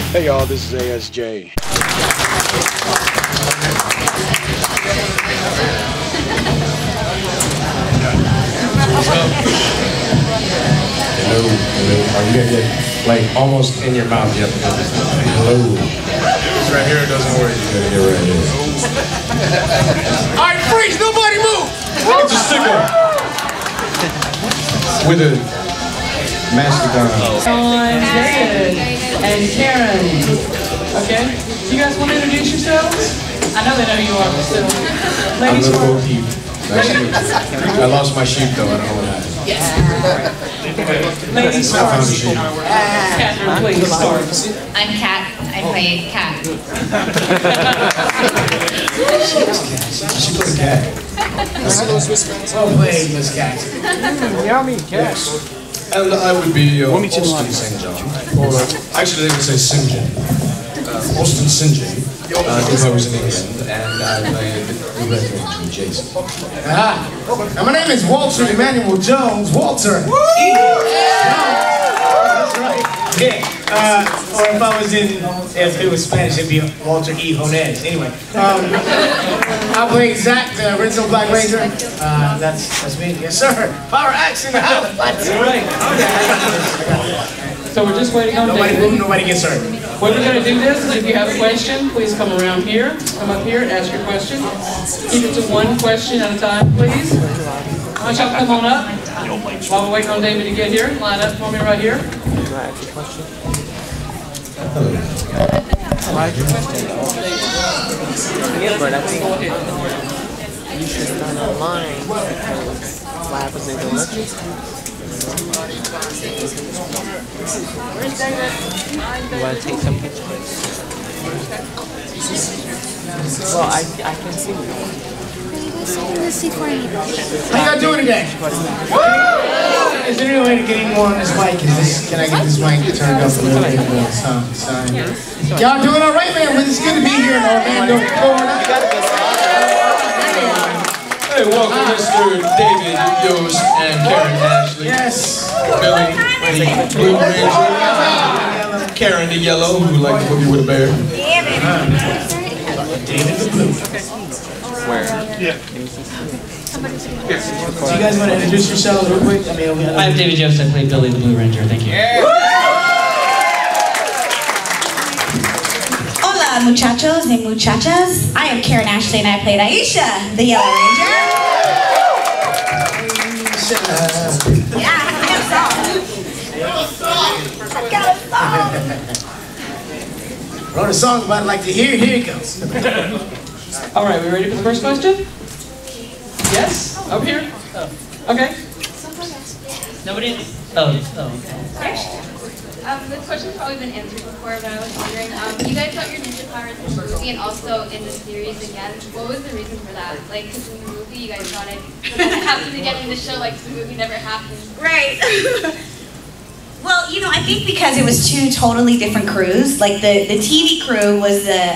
Hey y'all, this is ASJ. Hello, hello. You gotta get like almost in your mouth. You have to go this way. Hello. It's right here. It doesn't work. You gotta get right here. All right, freeze! Nobody move. It's a sticker with a mastodon. David and Karen. Okay. You guys want to introduce yourselves? I know they know you are, but still. I'm the Bo Peep. Nice to meet you. I lost my sheep though. I don't know what happened. Ladies I found a first. sheep. Catherine, please start. I'm Kat. I play Kat. She put a cat. Well played, Miss Kat. Yummy cat. And I would be Austin St. John. Or actually, they would say St. John. Austin St. John. Because I was in England, and I played the Red Ranger, Jason. Now my name is Walter Emmanuel Jones. Walter. Woo! That's right. Yeah. Or if it was Spanish, it'd be Walter E. Jonez. Anyway, I play Zach, the original Black Ranger. That's me. Yes, sir. Power Axe in the house. That's right. So we're just waiting on nobody David. move, nobody gets hurt. What we're going to do this is if you have a question, please come around here. Come up here and ask your question. Keep it to one question at a time, please. Why don't y'all come on up while we're waiting on David to get here. Line up for me right here. Yeah, but I think you should start online. Why happens in the you want to take some pictures? Well, I can see you. How you doing today? Is there any way to get any more on this mic? Can I get this mic turned up a little bit more? Y'all doing all right, man? It's good to be here in Orlando, Florida. Hey, welcome Mr. David, Yost, and Karen Ashley. Yes. Billy, the Blue Ranger. Karen, the yellow, who likes to boogie with a bear. David the Blue. Where? Yeah. So you guys want to introduce yourselves real quick? I'm David Yost. I play Billy the Blue Ranger. Thank you. Hola, muchachos and muchachas. I am Karen Ashley and I played Aisha, the Yellow Ranger. Yeah, I have a song. I got a song. Wrote a song about it, like to hear. Here it goes. All right, we ready for the first question? Yes? Up here? Oh. Okay. Nobody? Oh. This question's probably been answered before, but I was wondering, you guys got your ninja powers in the movie and also in the series again. What was the reason for that? Like, because in the movie you guys got it, but then it happened again in the show, like the movie never happened. Right. Well, you know, I think because it was two totally different crews. Like the TV crew was the,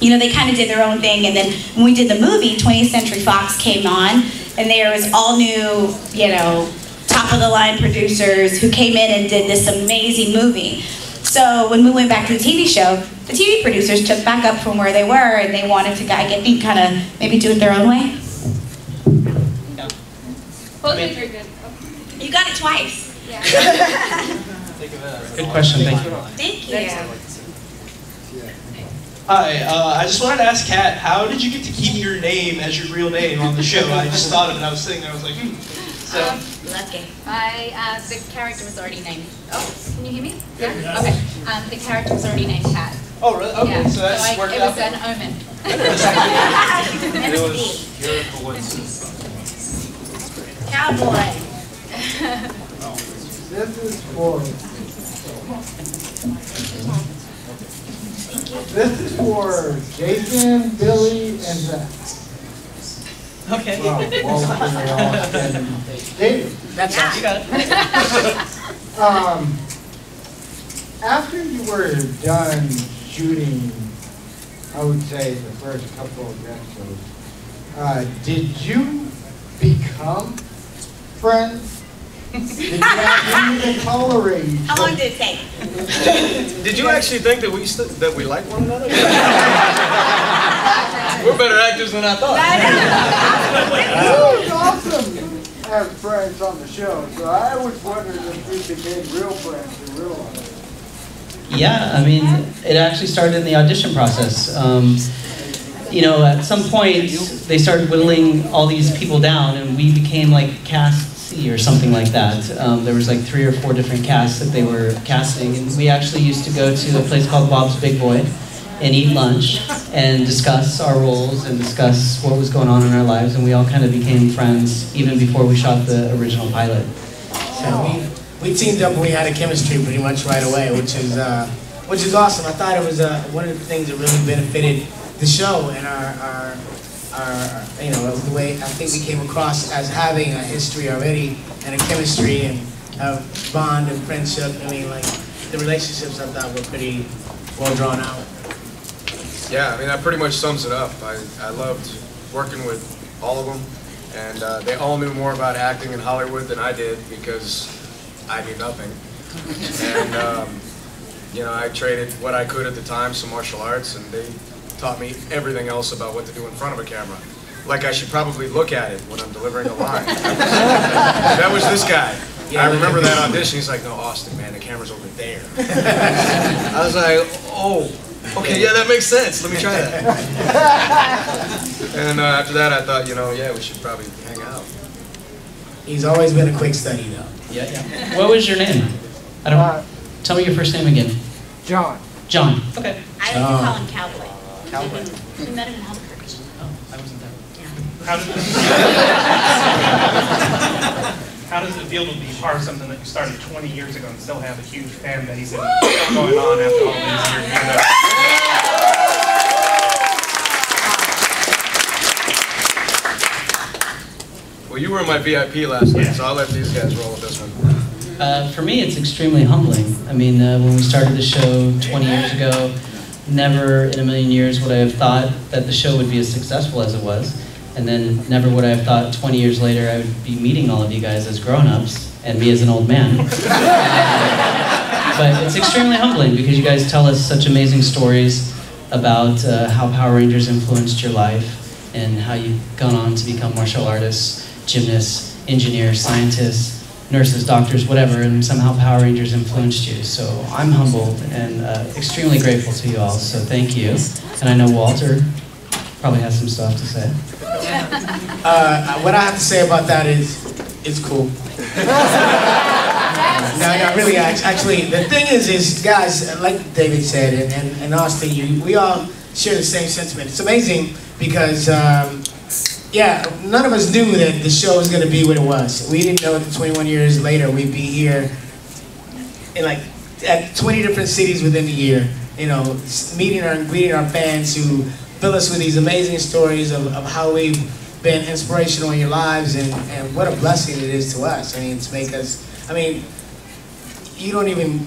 you know, they kind of did their own thing, and then when we did the movie, 20th Century Fox came on, and there was all new, you know, top-of-the-line producers who came in and did this amazing movie. So when we went back to the TV show, the TV producers took back up from where they were, and they wanted to kind of maybe do it their own way. Yeah. Both ways are good. You got it twice. Yeah. Good question. Thank you. Thank you. Hi, I just wanted to ask Kat, how did you get to keep your name as your real name on the show? I just thought of it, I was sitting there, I was like, So. Okay. The character was already named. Oh, can you hear me? Yeah. Okay. The character was already named Kat. Oh, really? Okay, yeah. so that's worked it out. was an omen. It was pure coincidence. Cowboy. This is for Jason, Billy, and Zach. Okay. David. That's it. You got it. After you were done shooting, I would say the first couple of episodes, did you become friends Did you even tolerate each How long other? did it take? Did you actually think that we like one another? We're better actors than I thought. It was awesome to have friends on the show, so I was wondering if we became real friends in real life. Yeah, I mean, it actually started in the audition process. You know, at some point, they started whittling all these people down, and we became like cast C or something like that. There was like 3 or 4 different casts that they were casting, and we actually used to go to a place called Bob's Big Boy and eat lunch and discuss our roles and discuss what was going on in our lives, and we all kind of became friends even before we shot the original pilot. So we teamed up and we had a chemistry pretty much right away, which is awesome. I thought it was one of the things that really benefited the show and our you know, the way I think we came across as having a history already and a chemistry and a bond and friendship. I mean, like the relationships I thought were pretty well drawn out. Yeah, I mean, that pretty much sums it up. I loved working with all of them, and they all knew more about acting in Hollywood than I did because I knew nothing. And, you know, I traded what I could at the time, some martial arts, and they taught me everything else about what to do in front of a camera. Like I should probably look at it when I'm delivering a line. That was this guy. I remember that audition. He's like, "No, Austin, man, the camera's over there." I was like, "Oh, okay, yeah, that makes sense. Let me try that." And after that, I thought, you know, yeah, we should probably hang out. He's always been a quick study, though. Yeah, yeah. What was your name? I don't. Tell me your first name again. John. John. Okay. I like to call him Cowboy. Cowboy. We met him in Albuquerque. Oh, I wasn't there. How does it feel to be part of something that you started 20 years ago and still have a huge fan base and still going on after all these years? Well, you were in my VIP last night, so I'll let these guys roll with this one. For me, it's extremely humbling. I mean, when we started the show 20 years ago, never in a million years would I have thought that the show would be as successful as it was. And then never would I have thought 20 years later I would be meeting all of you guys as grown-ups and me as an old man. But it's extremely humbling because you guys tell us such amazing stories about how Power Rangers influenced your life and how you've gone on to become martial artists, gymnasts, engineers, scientists, nurses, doctors, whatever, and somehow Power Rangers influenced you. So I'm humbled and extremely grateful to you all, so thank you. And I know Walter probably has some stuff to say. What I have to say about that is, it's cool. No, really, actually, the thing is guys, like David said, and Austin, we all share the same sentiment. It's amazing because, yeah, none of us knew that the show was going to be what it was. We didn't know that 21 years later we'd be here in at 20 different cities within the year, you know, meeting and greeting our fans who fill us with these amazing stories of how we've been inspirational in your lives and what a blessing it is to us. I mean, to make us, I mean, you don't even,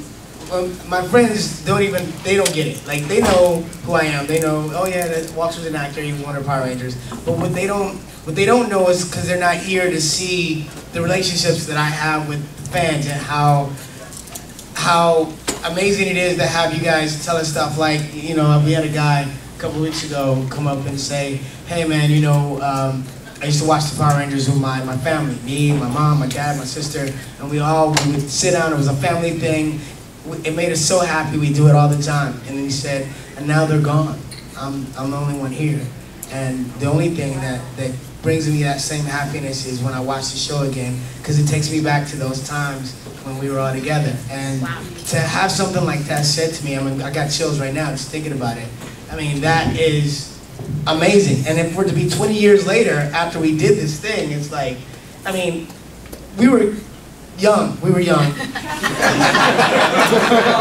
my friends don't even, they don't get it. Like, they know who I am. They know, oh yeah, that Walter's an actor, he was one of the Power Rangers. But what they don't know is because they're not here to see the relationships that I have with fans and how amazing it is to have you guys tell us stuff like, you know, we had a guy a couple weeks ago come up and say, hey man, you know, I used to watch the Power Rangers with my family, me, my mom, my dad, my sister, and we would sit down, it was a family thing. It made us so happy, we do it all the time. And then he said, and now they're gone. I'm the only one here. And the only thing that brings me that same happiness is when I watch the show again, because it takes me back to those times when we were all together. And to have something like that said to me, I mean, I got chills right now just thinking about it. I mean, that is amazing. And if we're to be 20 years later after we did this thing, it's like, I mean, we were young. We were young.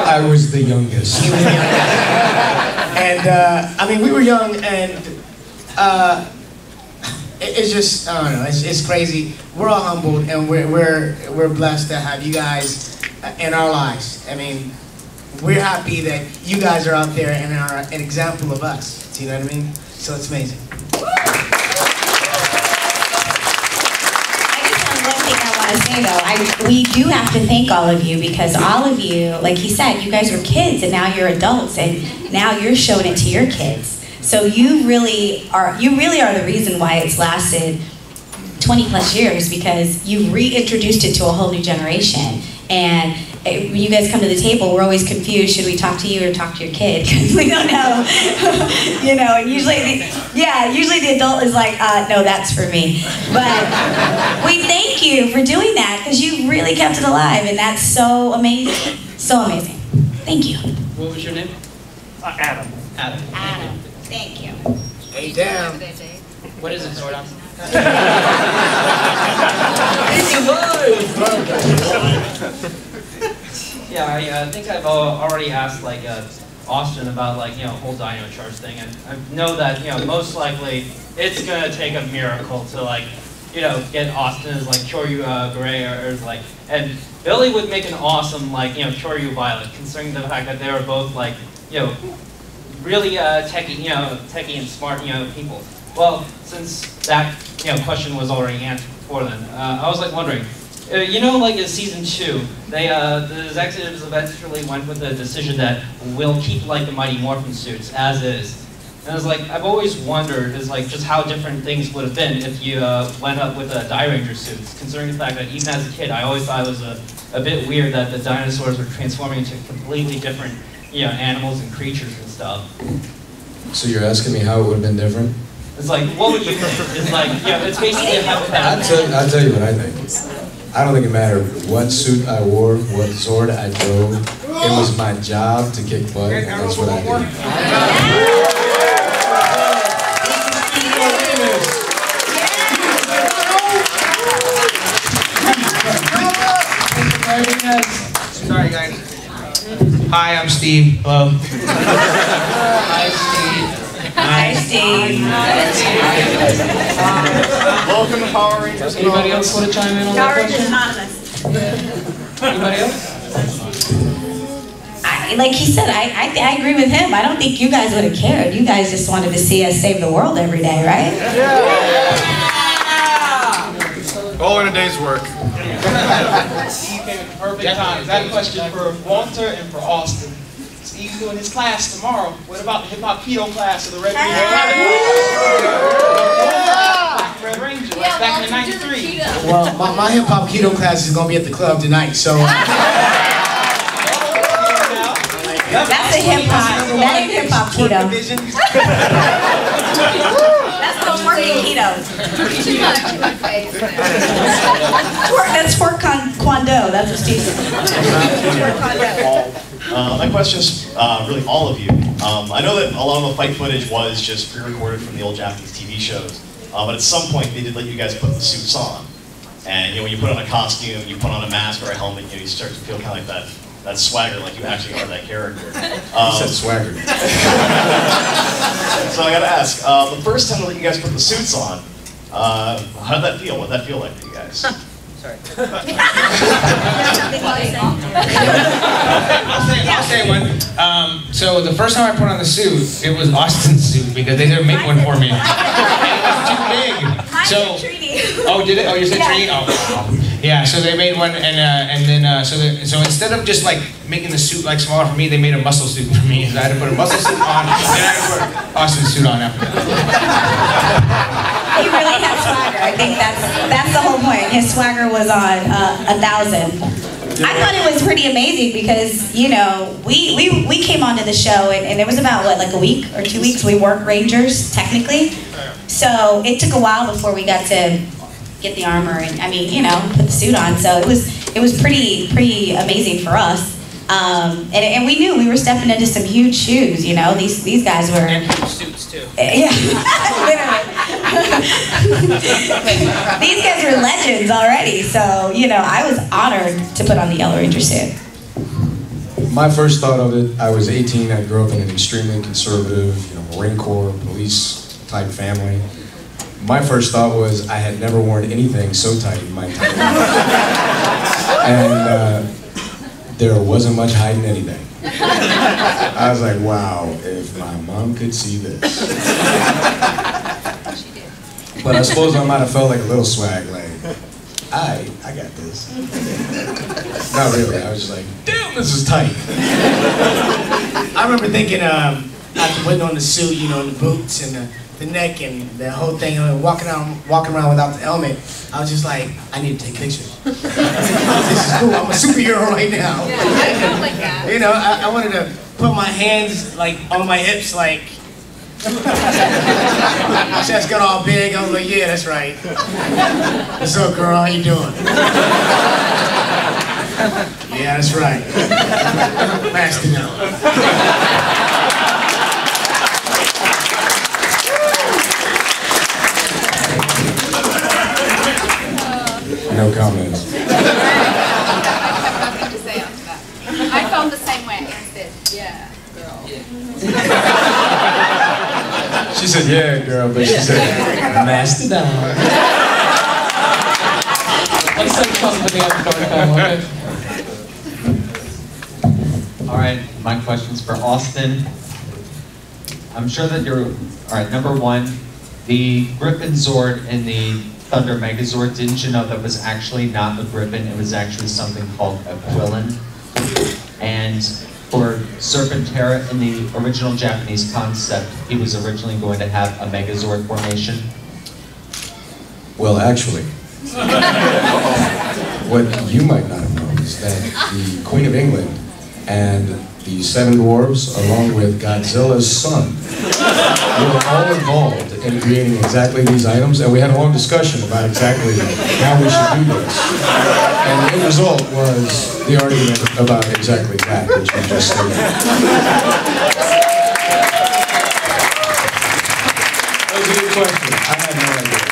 I was the youngest. He was the youngest. And, I mean, we were young and it's just, I don't know, it's crazy. We're all humbled and we're blessed to have you guys in our lives. I mean, we're happy that you guys are out there and are an example of us. Do you know what I mean? So it's amazing. I just want one thing I want want to say though, we do have to thank all of you because all of you, like he said, you guys were kids and now you're adults and now you're showing it to your kids. So you really are the reason why it's lasted 20 plus years because you've reintroduced it to a whole new generation. And when you guys come to the table, we're always confused. Should we talk to you or talk to your kid? Because we don't know. You know, usually the adult is like, no, that's for me. But we thank you for doing that because you really kept it alive, and that's so amazing. So amazing. Thank you. What was your name? Adam. Adam. Adam. Thank you. Hey, down. What is it, Zordon? Yeah, I think I've already asked like Austin about like whole dino charge thing, and I know that most likely it's gonna take a miracle to like get Austin as like Choryu Gray or like, and Billy would make an awesome like Choryu Violet, considering the fact that they were both like really techie and smart people. Well, since that question was already answered before then, I was like wondering, like in season 2, they the executives eventually went with the decision that we'll keep like the Mighty Morphin suits as is. And I was like, I've always wondered is like just how different things would have been if you went up with Die Ranger suits, considering the fact that even as a kid, I always thought it was a bit weird that the dinosaurs were transforming into completely different animals and creatures and stuff. So you're asking me how it would have been different? It's like, what would you think? It's like, it's basically a hypothetical. I'll tell you what I think. I don't think it mattered what suit I wore, what sword I drove. It was my job to kick butt, and that's what I did. Sorry, guys. Hi, I'm Steve. Hello. Hi, Steve. Hi, Steve. Welcome to Power Rangers. Anybody else want to chime in on that question? Anybody else? Like he said, I agree with him. I don't think you guys would have cared. You guys just wanted to see us save the world every day, right? Yeah. All in a day's work. Steve came at the perfect time. Is that a question for Walter and for Austin? Steve's doing his class tomorrow. What about the hip-hop keto class of the Red Ranger Academy? Red Ranger, like back in '93. Well, my hip-hop keto class is going to be at the club tonight, so... That's a hip-hop. That ain't hip-hop keto. That's called twerking keto. That's twerk kwando. That's what Steve said. My question is really all of you. I know that a lot of the fight footage was just pre-recorded from the old Japanese TV shows, but at some point they did let you guys put the suits on. And when you put on a costume, you put on a mask or a helmet, you start to feel kind of like that swagger, like you actually are that character. You said swagger. So I gotta ask, the first time that you guys put the suits on, how did that feel? What did that feel like for you guys? Sorry. I'll say one. So the first time I put on the suit, it was Austin's suit because they didn't make one for me. It was too big. So, oh, did it? Oh, you said Trini? Oh, wow. Yeah. So they made one, and then so instead of just like making the suit like smaller for me, they made a muscle suit for me. So I had to put a muscle suit on, and I had to put Austin's suit on after that. He really had swagger. I think that's the whole point. His swagger was on 1,000. I thought it was pretty amazing because we came onto the show and it was about what, like a week or 2 weeks we weren't Rangers technically. So it took a while before we got to get the armor and put the suit on. So it was pretty amazing for us. And we knew we were stepping into some huge shoes. These guys were. And suits too. Yeah, these guys were legends already. So I was honored to put on the Yellow Ranger suit. My first thought of it, I was 18. I grew up in an extremely conservative, Marine Corps, police type family. My first thought was I had never worn anything so tight in my entire life. And there wasn't much hiding anything. I was like, wow, if my mom could see this. But I suppose I might have felt like a little swag, like, I got this. Not really, I was just like, damn, this is tight. I remember thinking, after putting on the suit, you know, the boots and the neck and the whole thing, walking around without the helmet, I was just like, I need to take pictures. This is cool, I'm a superhero right now. Yeah, I felt like that. You know, I wanted to put my hands like on my hips, like, chest got all big. I was like, yeah, that's right. What's up, girl? How you doing? Yeah, that's right. Mastodon. No comments. I have nothing to say after that. I felt the same way. I said, yeah, girl. She said, yeah, girl, but she said, Mastodon. Let's take something else. All right, my question's for Austin. I'm sure that you're, all right, number one, the Griffin Zord and the Thunder Megazord, didn't you know that was actually not a Griffin, it was actually something called a Quillen? And for Serpentera in the original Japanese concept, he was originally going to have a Megazord formation. Well, actually, what you might not have known is that the Queen of England and the Seven Dwarves, along with Godzilla's son, were all involved in creating exactly these items, and we had a long discussion about exactly how we should do this. And the end result was the argument about exactly that you just stated. That was a good question. I had no idea.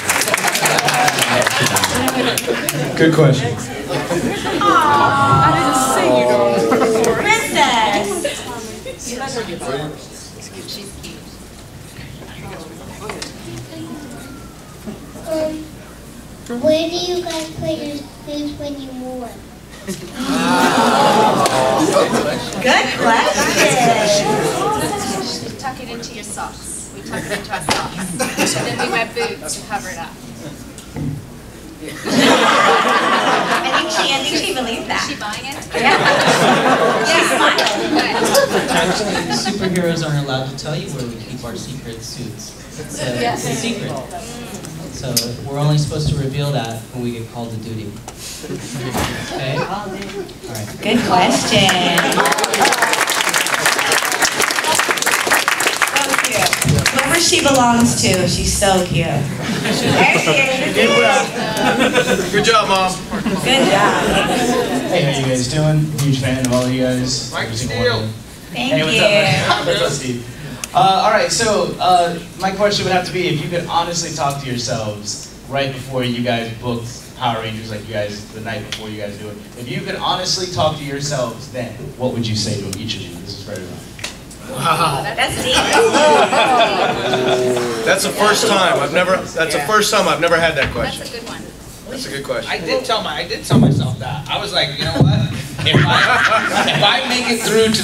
Good question. I didn't see you though. Princess. Where do you guys put your things when you move? Good question. Tuck it into your socks. We tuck it into our socks. And then we wear boots to cover it up. I think she believes that. Is she buying it? Yeah. Actually, superheroes aren't allowed to tell you where we keep our secret suits. It's a secret. So we're only supposed to reveal that when we get called to duty. Okay? All right. Good question. Whoever she belongs to, she's so cute. There she is. Good job, Mom. Good job. Hey, how you guys doing? Huge fan of all of you guys. Mike Steele. Thank Hey, what's you. up, man? What's up, Steve? All right, so my question would have to be if you could honestly talk to yourselves right before you guys booked Power Rangers, like you guys, the night before you guys do it. If you could honestly talk to yourselves then, what would you say to each of you? This is for everyone. Wow, that's deep. That's the first time I've never. That's the first time I've never had that question. That's a good one. That's a good question. I did tell myself that. I was like, you know what? If I make it through to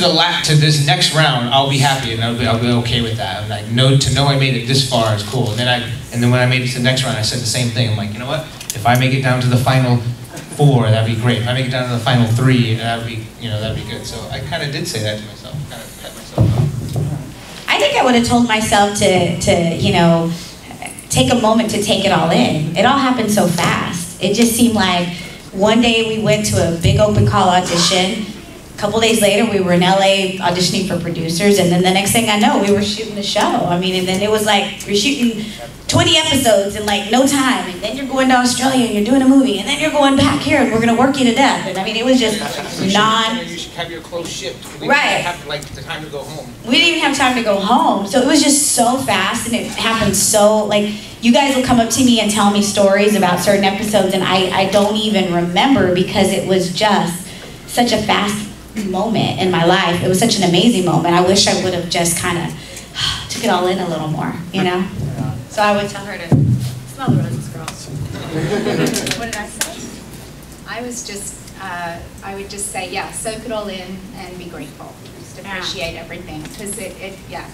this next round, I'll be happy and I'll be okay with that. I'm like, to know I made it this far is cool. And then when I made it to the next round, I said the same thing. I'm like, you know what? If I make it down to the final 4, that'd be great. If I make it down to the final 3, that'd be good. So I kind of did say that to myself. Kind of pat myself up. I think I would have told myself to you know, take a moment to take it all in. It all happened so fast. It just seemed like one day we went to a big open call audition. A couple days later, we were in LA auditioning for producers, and then the next thing I know, we were shooting the show. I mean, and then it was like, you're shooting 20 episodes in like no time, and then you're going to Australia and you're doing a movie, and then you're going back here and we're gonna work you to death. And I mean, it was just You should have your clothes shipped. We Right. didn't have like the time to go home. We didn't even have time to go home. So it was just so fast, and it happened so, like, you guys will come up to me and tell me stories about certain episodes, and I don't even remember because it was just such a fast moment in my life. It was such an amazing moment. I wish I would have just kind of took it all in a little more, you know? So I would tell her to smell the roses, girls. What did I say? I would just say, yeah, soak it all in and be grateful. Just appreciate everything. Because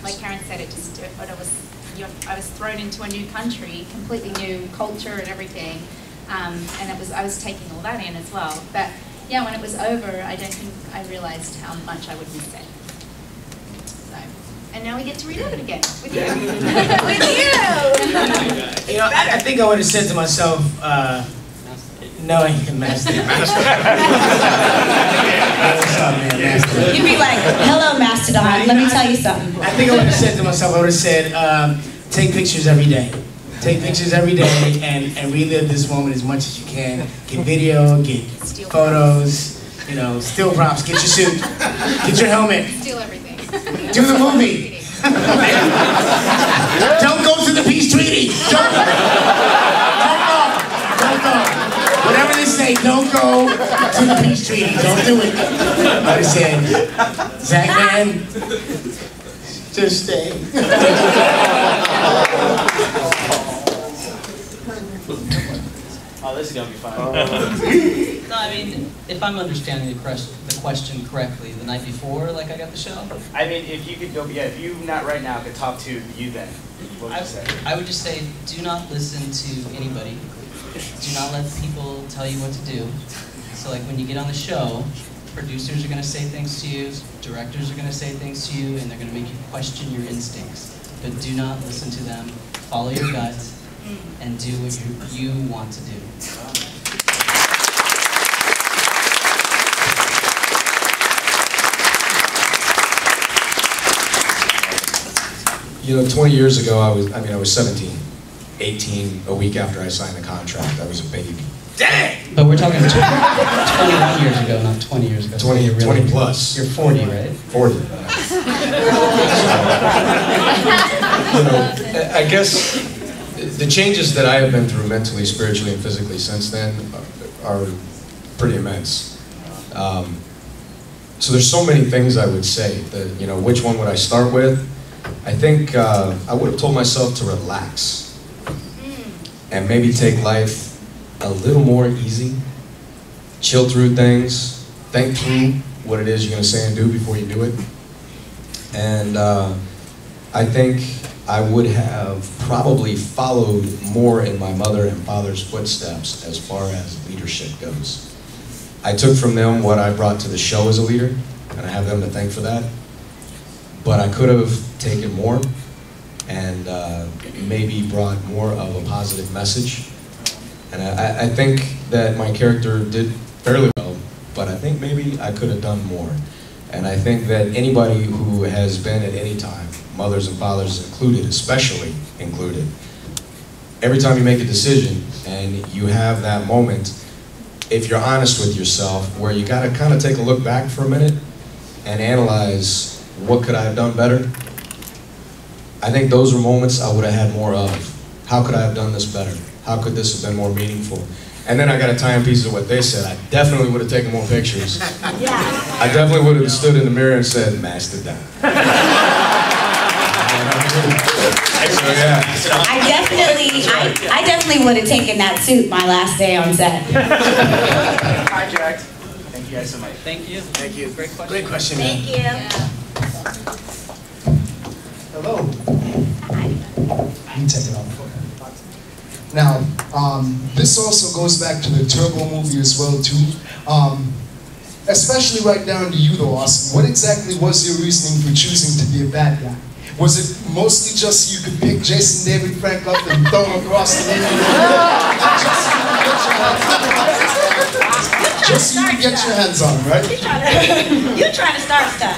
like Karen said, I was thrown into a new country, completely new culture and everything. And I was taking all that in as well. But yeah, when it was over, I don't think I realized how much I would miss it. So, and now we get to relive it again with you. With you! You know, I think I would have said to myself, no, I can master it. You'd be like, hello, Mastodon, let me tell you something. I think I would have said to myself, I would have said, take pictures every day. Take pictures every day and relive this moment as much as you can. Get video, get photos, you know, still props, get your suit, get your helmet. Steal everything. Do the movie. Don't go to the peace treaty. Don't go. Whatever they say, don't go to the peace treaty. Don't do it. I said, Zach, man, just stay. Oh, this is gonna be fun. No, I mean, if I'm understanding the question correctly, the night before, like I got the show? I mean, if you could go, yeah, if you not right now could talk to you then, what would you say? I would just say, do not listen to anybody. Do not let people tell you what to do. So like when you get on the show, producers are gonna say things to you, directors are gonna say things to you, and they're gonna make you question your instincts. But do not listen to them, follow your gut, and do what you want to do. You know, 20 years ago, I was 17, 18, a week after I signed the contract. I was a baby. Dang! But we're talking 21 years ago, not 20 years ago. 20 plus. You're 40, right? 40. You know, I guess the changes that I have been through mentally, spiritually, and physically since then are pretty immense. So there's so many things I would say that, you know, which one would I start with? I think I would have told myself to relax and maybe take life a little more easy, chill through things, think through what it is you're going to say and do before you do it. And I think I would have probably followed more in my mother and father's footsteps as far as leadership goes. I took from them what I brought to the show as a leader, and I have them to thank for that. But I could have taken more and maybe brought more of a positive message. And I think that my character did fairly well, but I think maybe I could have done more. And I think that anybody who has been at any time, mothers and fathers included, especially included, every time you make a decision and you have that moment, if you're honest with yourself, where you gotta kind of take a look back for a minute and analyze, what could I have done better? I think those were moments I would have had more of. How could I have done this better? How could this have been more meaningful? And then I got to tie in pieces of what they said. I definitely would have taken more pictures. I definitely would have stood in the mirror and said, Mastodon. So, yeah. I definitely would have taken that suit my last day on set. Hijacked. Thank you guys so much. Thank you. Thank you. Great question. Great question, Thank man. you. Yeah. Hello. Let me take it off. Now, this also goes back to the Turbo movie as well too. Especially right down to you though, Austin. What exactly was your reasoning for choosing to be a bad guy? Was it mostly just so you could pick Jason David Frank up and throw him across the room? Just so you could get your hands on him, right? You're trying to start stuff.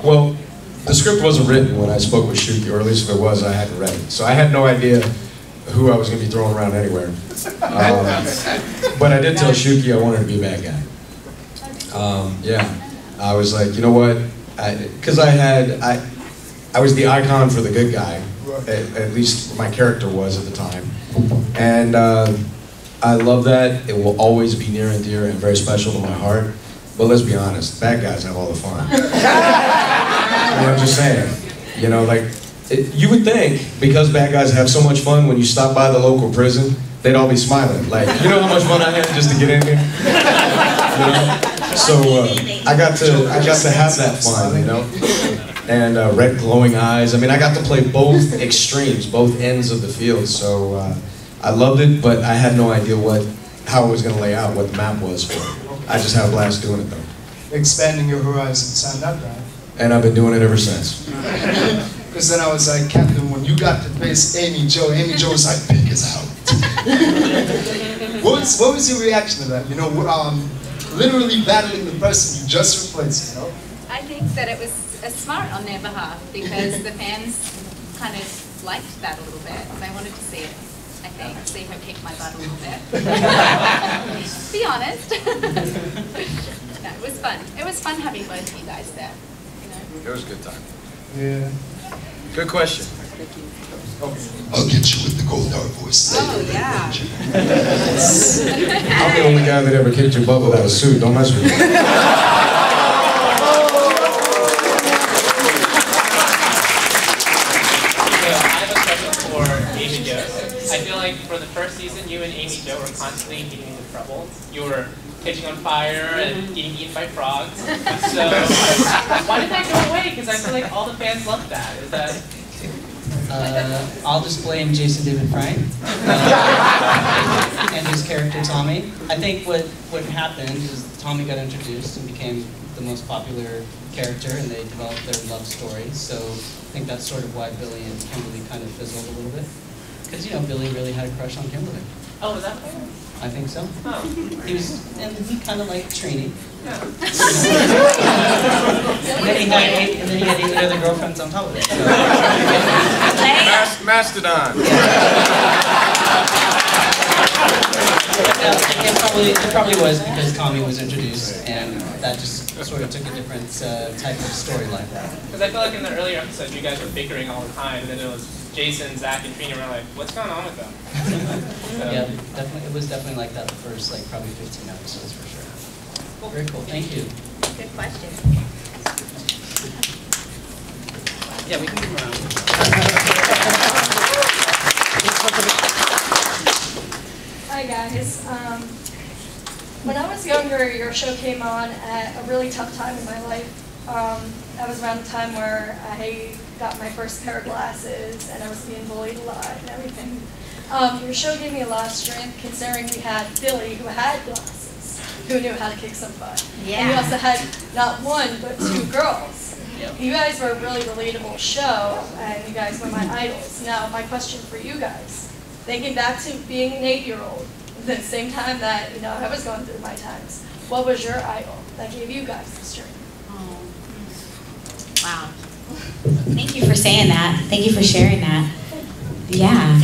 Well, the script wasn't written when I spoke with Shuki, or at least if it was, I hadn't read it. So I had no idea who I was going to be throwing around anywhere. But I did tell Shuki I wanted to be a bad guy. Yeah, I was like, you know what? Because I was the icon for the good guy, at least my character was at the time. And I love that. It will always be near and dear and very special to my heart. But let's be honest, bad guys have all the fun. I mean, I'm just saying, you know, like, you would think, because bad guys have so much fun, when you stop by the local prison, they'd all be smiling. Like, you know how much fun I had just to get in here? You know? So I got to have that fun, you know? and red glowing eyes. I mean, I got to play both extremes, both ends of the field, so I loved it, but I had no idea how it was going to lay out, what the map was for it. I just had a blast doing it, though. Expanding your horizons, sound that right? And I've been doing it ever since. Because then I was like, Captain, when you got to face Amy Jo was like, pick us out. what was your reaction to that? You know, literally battling the person you just replaced, you know? I think that it was smart on their behalf because the fans kind of liked that a little bit. They wanted to see it, I think, see her kick my butt a little bit. Be honest. No, it was fun. It was fun having both of you guys there. You know? It was a good time. Yeah. Good question. I'll get you with the gold dark voice. Oh, yeah. I'm the only guy that ever kicked your butt without a suit. Don't mess with me. I feel like for the first season, you and Amy Jo were constantly getting into trouble. You were catching on fire and getting eaten by frogs. So why did that go away? Because I feel like all the fans loved that. Is that? I'll just blame Jason David Frank and his character Tommy. I think what happened is Tommy got introduced and became the most popular character, and they developed their love story. So I think that's sort of why Billy and Kimberly kind of fizzled a little bit. Because, you know, Billy really had a crush on Kimberly. Oh, was that fair? I think so. Oh. He kind of liked Trini. Yeah. and then he had 8 other girlfriends on top of it. So. Mastodon. It probably was because Tommy was introduced, and that just sort of took a different type of storyline. Because I feel like in the earlier episodes, you guys were bickering all the time, and then it was Jason, Zach, and Trina were like, what's going on with them? So. Yeah, definitely. It was definitely like that the first, like, probably 15 episodes for sure. Cool. Very cool. Thank you. Good question. Yeah, we can move around. Hi guys. When I was younger, your show came on at a really tough time in my life. That was around the time where I got my first pair of glasses and I was being bullied a lot and everything. Your show gave me a lot of strength considering we had Billy who had glasses, who knew how to kick some butt. Yeah. And we also had not one, but 2 girls. Yep. You guys were a really relatable show and you guys were my idols. Now, my question for you guys, thinking back to being an 8-year-old, at the same time that, you know, I was going through my times, what was your idol that gave you guys the strength? Wow. Thank you for saying that. Thank you for sharing that. Yeah.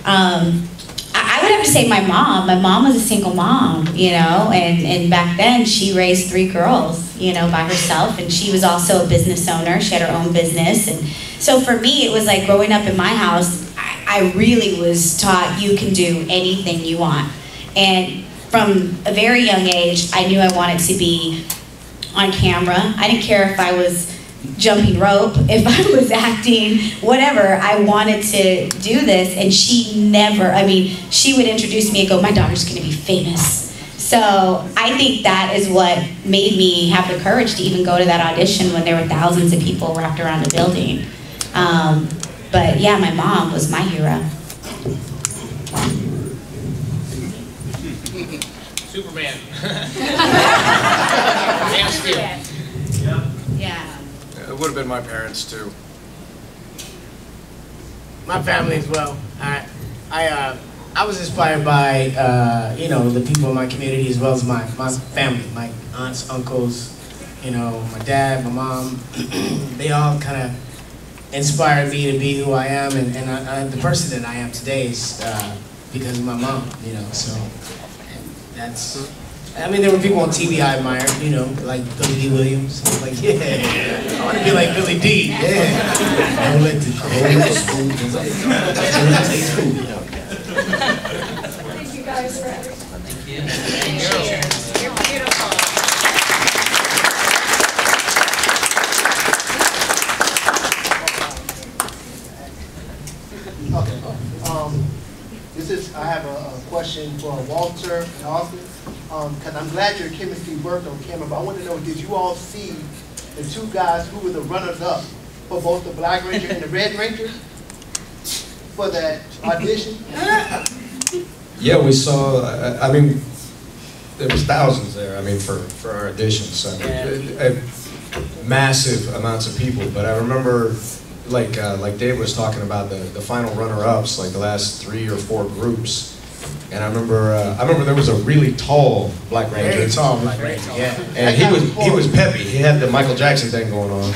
I would have to say my mom. My mom was a single mom, you know, and back then she raised 3 girls, you know, by herself, and she was also a business owner. She had her own business, and so for me it was like growing up in my house, I really was taught you can do anything you want. And from a very young age, I knew I wanted to be on camera. I didn't care if I was jumping rope, if I was acting, whatever. I wanted to do this, and she never, I mean, she would introduce me and go, my daughter's gonna be famous. So I think that is what made me have the courage to even go to that audition when there were thousands of people wrapped around the building. But yeah, my mom was my hero. Superman. Man of Steel. Yeah. It would have been my parents too. My family as well. I was inspired by you know, the people in my community as well as my family, my aunts, uncles, you know, my dad, my mom. They all kind of inspired me to be who I am, and the person that I am today is because of my mom, you know. So that's. I mean, there were people on TV I admired, you know, like Billy D. Williams. I was like, yeah, I want to be like Billy D. Yeah. Don't let the school. Thank you guys for everything. Thank you. Thank you. You're beautiful. Okay. I have a question for Walter and Austin. Because I'm glad your chemistry worked on camera, but I want to know, did you all see the 2 guys who were the runners-up for both the Black Ranger and the Red Ranger for that audition? Yeah, we saw, I mean, there was thousands there, I mean, for our auditions. I mean, massive amounts of people, but I remember, like Dave was talking about the final runner-ups, like the last 3 or 4 groups. And I remember there was a really tall Black Ranger. Very tall Black Ranger, yeah. And he was peppy. He had the Michael Jackson thing going on.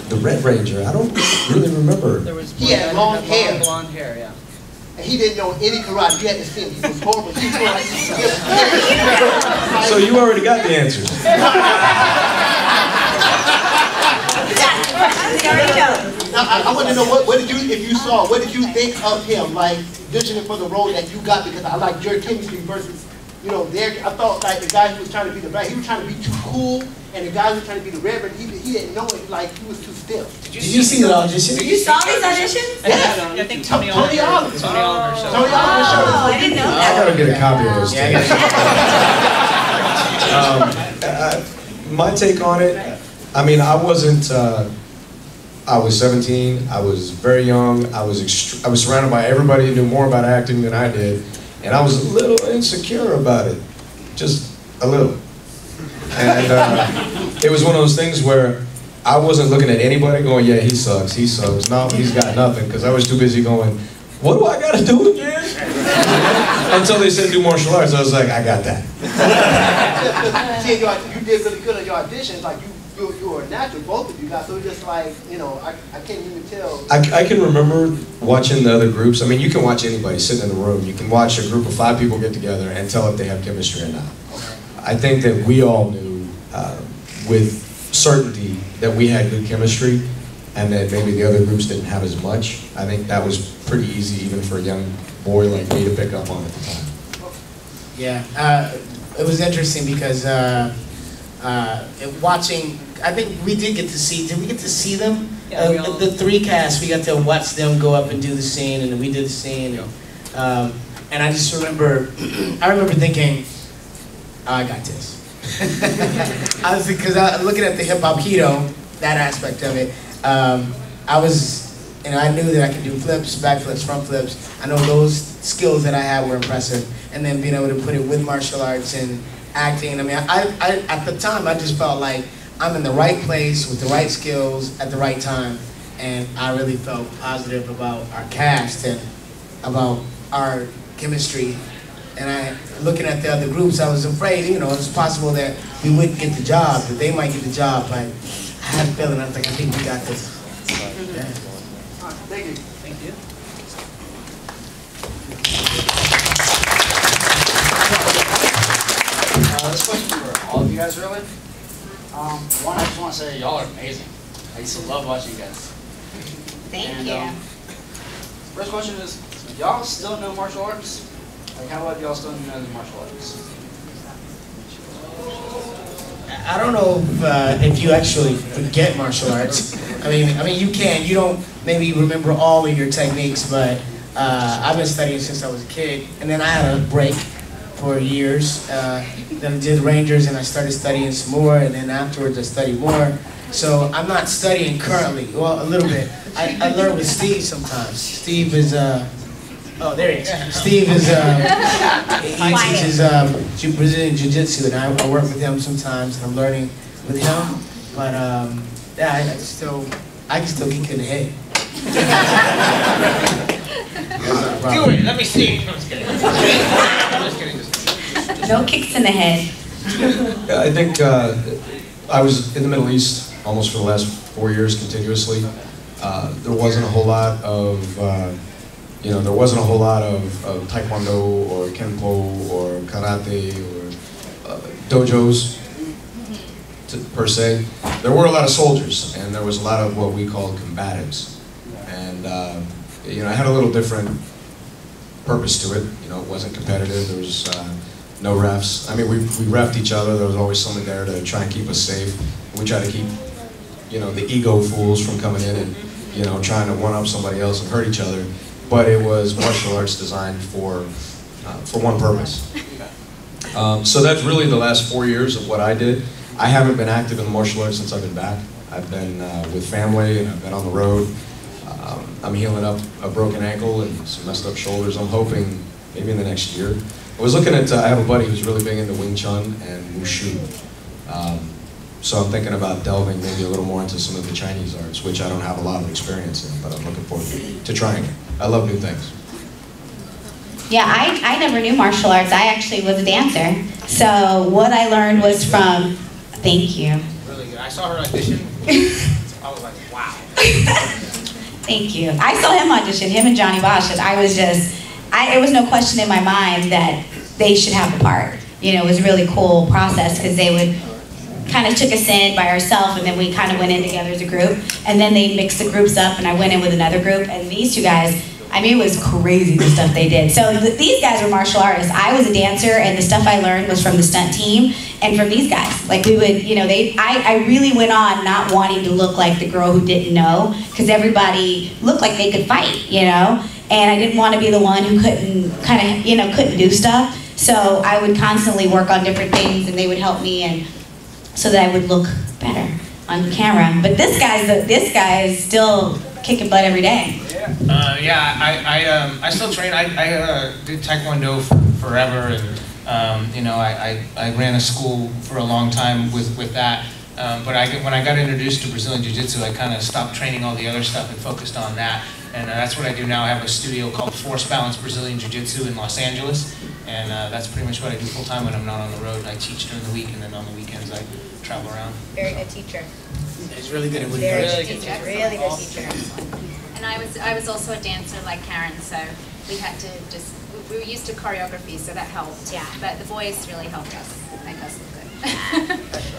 The Red Ranger, I don't really remember. He had long hair. Blonde hair, yeah. And he didn't know any karate. You had to see him. He was horrible. He was So you already got the answers. I want to know what did you, if you saw, what did you think of him, like auditioning for the role that you got? Because I like your chemistry versus, you know, I thought like the guy who was trying to be the Black, he was trying to be too cool, and the guy who was trying to be the Reverend, he didn't know it, like he was too stiff. Did you see the audition? You saw these auditions? Yes. I think Tony Oliver showed Tony Oliver Oh, I didn't know I that. gotta get a copy of those. My take on it, I mean, I wasn't. I was 17. I was very young. I was surrounded by everybody who knew more about acting than I did, and I was a little insecure about it, just a little. And it was one of those things where I wasn't looking at anybody going, "Yeah, he sucks. He sucks." No, he's got nothing, because I was too busy going, "What do I got to do again?" Until they said do martial arts, I was like, I got that. See, you did really good at your auditions. Like you were a natural, both of you guys. So it's just like, you know, I can't even tell. I can remember watching the other groups. I mean, you can watch anybody sitting in the room. You can watch a group of 5 people get together and tell if they have chemistry or not. I think that we all knew with certainty that we had good chemistry, and that maybe the other groups didn't have as much. I think that was pretty easy even for a young boy like me to pick up on at the time. Yeah, it was interesting because watching, I think we did get to see, did we get to see them? Yeah, the 3 casts, we got to watch them go up and do the scene, and then we did the scene. And I just remember, I remember thinking, oh, I got this. I was, because looking at the hip hop keto, that aspect of it, I was, and I knew that I could do flips, back flips, front flips. I know those skills that I had were impressive. And then being able to put it with martial arts and acting. I mean, I at the time, I just felt like I'm in the right place with the right skills at the right time. And I really felt positive about our cast and about our chemistry. And looking at the other groups, I was afraid, you know, it's possible that we wouldn't get the job, that they might get the job, but I had a feeling, I was like, I think we got this. Yeah. Thank you. Thank you. This question for all of you guys, really. One, I just want to say y'all are amazing. I used to love watching you guys. Thank you. First question is, y'all still know martial arts? Like, how well do y'all still know the martial arts? I don't know if you actually forget martial arts. I mean, you can. You don't maybe remember all of your techniques, but I've been studying since I was a kid, and then I had a break for years. Then I did Rangers, and I started studying some more, and then afterwards I studied more. So I'm not studying currently. Well, a little bit. I learn with Steve sometimes. Steve is oh, there he is. Steve is he teaches Brazilian Jiu-Jitsu, and I work with him sometimes, and I'm learning with him. But yeah, I can still kick in the head. Do it. Let me see. I'm just kidding. I'm just kidding. No kicks in the head. I think I was in the Middle East almost for the last 4 years continuously. There wasn't a whole lot of there wasn't a whole lot of taekwondo or kenpo or karate or dojos per se. There were a lot of soldiers, and there was a lot of what we call combatives. And I had a little different purpose to it. It wasn't competitive. There was no refs. I mean, we refed each other. There was always someone there to try and keep us safe. We try to keep the ego fools from coming in and trying to one up somebody else and hurt each other. But it was martial arts designed for one purpose. So that's really the last 4 years of what I did. I haven't been active in martial arts since I've been back. I've been with family and I've been on the road. I'm healing up a broken ankle and some messed up shoulders. I'm hoping maybe in the next year. I was looking at, I have a buddy who's really big into Wing Chun and Wushu. So I'm thinking about delving maybe a little more into some of the Chinese arts, which I don't have a lot of experience in, but I'm looking forward to trying it. I love new things. Yeah, I never knew martial arts. I actually was a dancer. So what I learned was from, thank you. Really good. I saw her audition. I was like, wow. Thank you. I saw him audition, him and Johnny Bosch, and I was just, it was no question in my mind that they should have a part. You know, it was a really cool process because they would kind of took us in by ourselves and then we kind of went in together as a group. And then they mixed the groups up and I went in with another group. And these two guys, I mean, it was crazy the stuff they did. So these guys were martial artists. I was a dancer and the stuff I learned was from the stunt team and from these guys. Like we would, you know, I really went on not wanting to look like the girl who didn't know because everybody looked like they could fight, you know? And I didn't want to be the one who couldn't couldn't do stuff. So I would constantly work on different things and they would help me and so that I would look better on camera. But this guy is still kicking butt every day. I still train. I did Taekwondo forever, and you know, I ran a school for a long time with that. But when I got introduced to Brazilian Jiu-Jitsu, I kind of stopped training all the other stuff and focused on that. And that's what I do now. I have a studio called Force Balance Brazilian Jiu-Jitsu in Los Angeles. And that's pretty much what I do full time when I'm not on the road. I teach during the week, and then on the weekends I travel around. Very good teacher. He's really good at what he Very does. good teacher. Really good teacher. And I was also a dancer like Karen, so we had to we were used to choreography, so that helped. Yeah. But the boys really helped us, make us look good.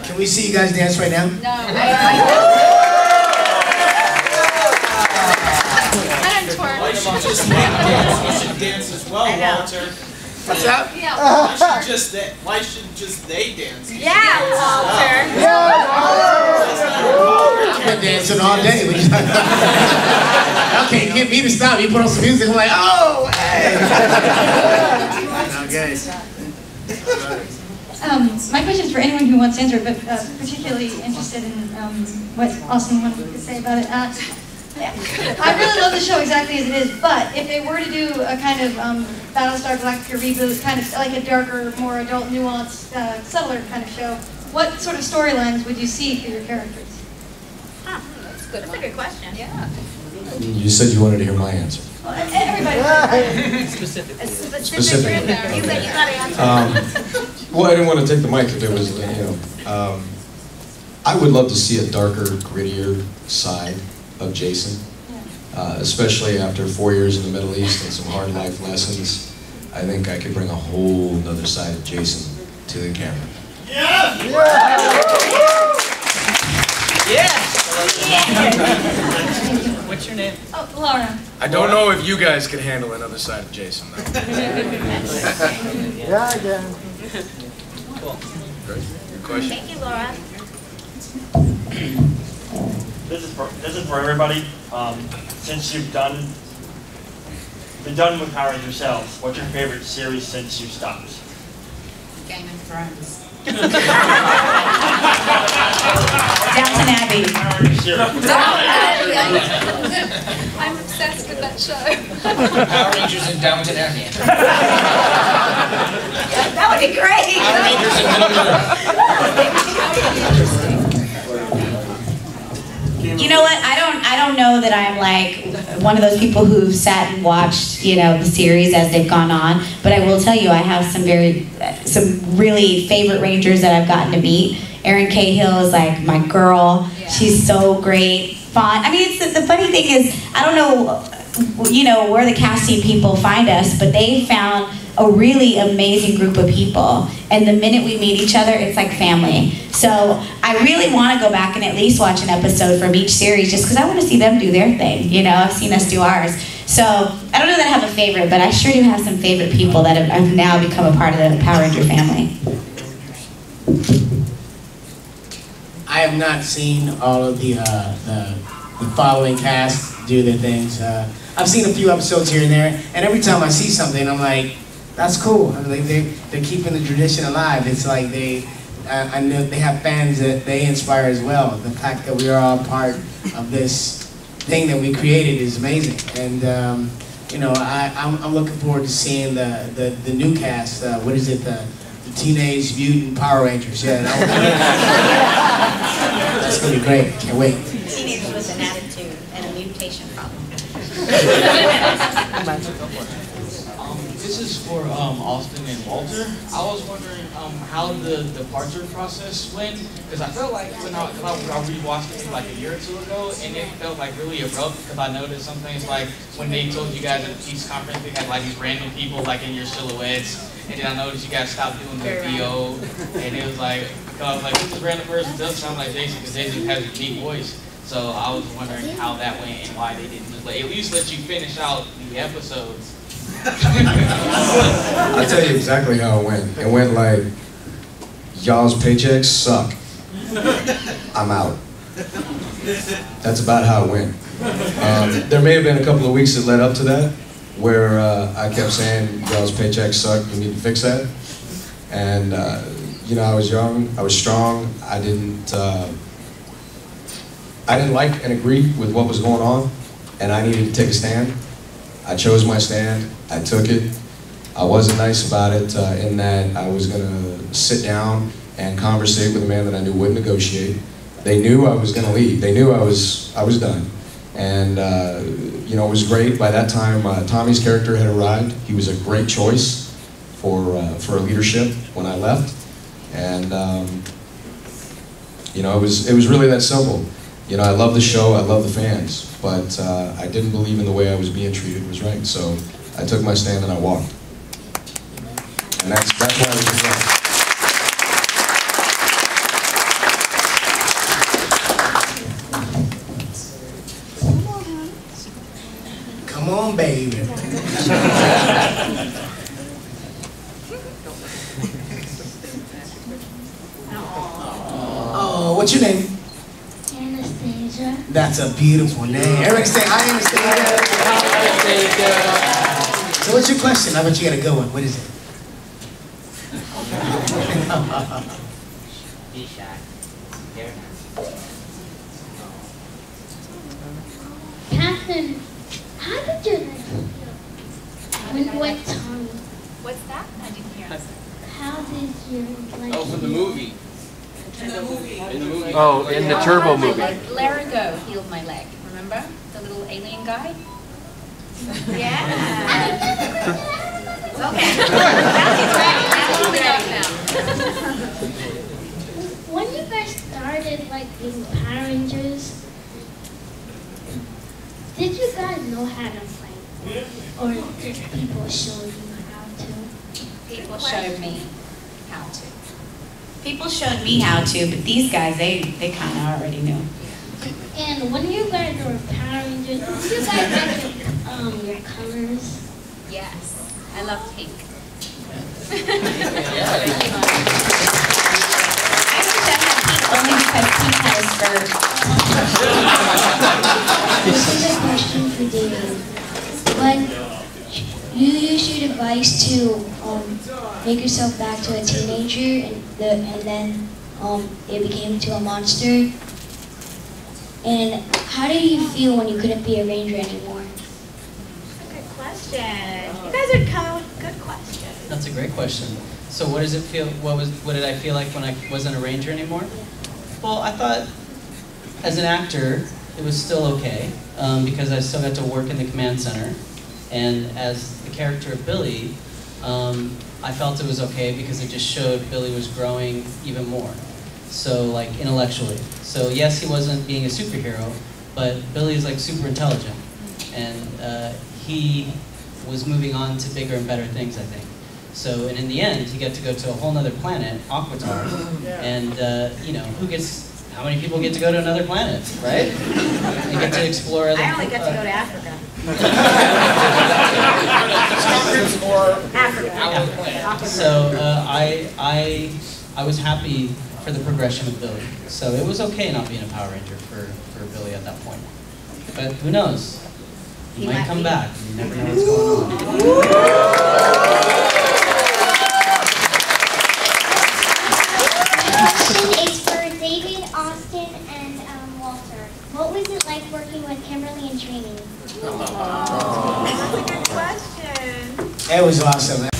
Can we see you guys dance right now? No. I don't twerk. Why should just dance? You should dance as well, Walter. What's up? Yeah. Why should just they dance? Yeah, Walter. I've been dancing all day. Okay, get me to stop. You put on some music, I'm like, oh, hey. Okay. My question is for anyone who wants to answer it, but particularly interested in what Austin wanted to say about it. I really love the show exactly as it is, but if they were to do a kind of Battlestar Galactica reboot, kind of like a darker, more adult, nuanced, subtler kind of show, what sort of storylines would you see for your characters? Huh, that's good. That's a good question. Yeah. You said you wanted to hear my answer. Well, everybody. Specific. Specific. You got to answer. Well, I didn't want to take the mic if it was, you know. I would love to see a darker, grittier side of Jason, especially after 4 years in the Middle East and some hard life lessons. I think I could bring a whole nother side of Jason to the camera. Yeah! What's your name? Oh, Laura. I don't know if you guys can handle another side of Jason, though. Yeah, I can. Cool. Good question. Thank you, Laura. This is for everybody. Since you've been done with Power Rangers yourselves, what's your favorite series since you stopped? Game of Thrones. Downton Abbey. I'm obsessed with that show. Power Rangers in Downton Abbey. That would be great. Power Rangers in Middle Earth. You know what? I don't know that I'm like one of those people who've sat and watched, you know, the series as they've gone on. But I will tell you, I have some really favorite Rangers that I've gotten to meet. Erin Cahill is like my girl. Yeah. She's so great, fun. I mean, it's the funny thing is, I don't know, you know, where the casting people find us, but they found a really amazing group of people. And the minute we meet each other, it's like family. So I really want to go back and at least watch an episode from each series just because I want to see them do their thing. You know, I've seen us do ours. So I don't know that I have a favorite, but I sure do have some favorite people that have now become a part of the Power Ranger family. I have not seen all of the following cast do their things. I've seen a few episodes here and there, and every time I see something, I'm like, that's cool. I mean, like they're keeping the tradition alive. It's like I know they have fans that they inspire as well. The fact that we are all part of this thing that we created is amazing. And you know, I'm looking forward to seeing the new cast. What is it? The Teenage Mutant Power Rangers. Yeah, that's gonna be great. Can't wait. Teenagers with an attitude and a mutation problem. This is for Austin and Walter. I was wondering how the departure process went, because I felt like when I rewatched it like a year or two ago, and it felt like really abrupt, because I noticed some things like when they told you guys at the peace conference they had like these random people like in your silhouettes, and then I noticed you guys stopped doing the VO, and it was like, I was like, this random person does sound like Jason, because Jason has a deep voice. So I was wondering how that went and why they didn't just like, at least let you finish out the episodes. I'll tell you exactly how it went. It went like, y'all's paychecks suck. I'm out. That's about how it went. There may have been a couple of weeks that led up to that, where I kept saying, y'all's paychecks suck, we need to fix that. And you know, I was young, I was strong, I didn't like and agree with what was going on, and I needed to take a stand. I chose my stand, I took it. I wasn't nice about it in that I was gonna sit down and conversate with a man that I knew wouldn't negotiate. They knew I was gonna leave. They knew I was done. And you know, it was great. By that time, Tommy's character had arrived. He was a great choice for leadership when I left. And you know, it was really that simple. You know, I love the show, I love the fans, but I didn't believe in the way I was being treated was right. So I took my stand and I walked. And that's why I was right. Come on, baby. Oh, what's your name? Anastasia. That's a beautiful name. Everybody say hi, Anastasia. So what's your question? I bet you got a good one. What is it? Be shy. Catherine, how did your life feel when you went Tommy? What's that? I didn't hear. How did your life Oh, for the movie. In the movie. In the movie. Oh, in the Turbo movie. Larigo healed my leg. Remember? The little alien guy? Yeah. It's okay. That's all we got now. When you guys started like being Power Rangers, did you guys know how to fight? Or did people show you how to? People showed me how to. People showed me how to, but these guys, they kind of already knew. And when you guys were Power Rangers, did you guys like your colors? Yes. I love pink. Only because pink had a skirt. This is a question for David. When you used your device to make yourself back to a teenager, and then it became into a monster, and how did you feel when you couldn't be a ranger anymore? Good question. You guys are coming with good questions. That's a great question. So what does it feel? What did I feel like when I wasn't a ranger anymore? Well, I thought as an actor it was still okay because I still got to work in the command center, and as the character of Billy, I felt it was okay because it just showed Billy was growing even more. So like intellectually. So yes, he wasn't being a superhero, but Billy is like super intelligent, and he was moving on to bigger and better things, I think. So, and in the end, he got to go to a whole nother planet, Aquatar, and you know, how many people get to go to another planet, right? They get to explore other. I only get to go to Africa. Africa. So I was happy for the progression of Billy. So it was okay not being a Power Ranger for Billy at that point. But who knows? He might come back. You never know what's going on. It was awesome.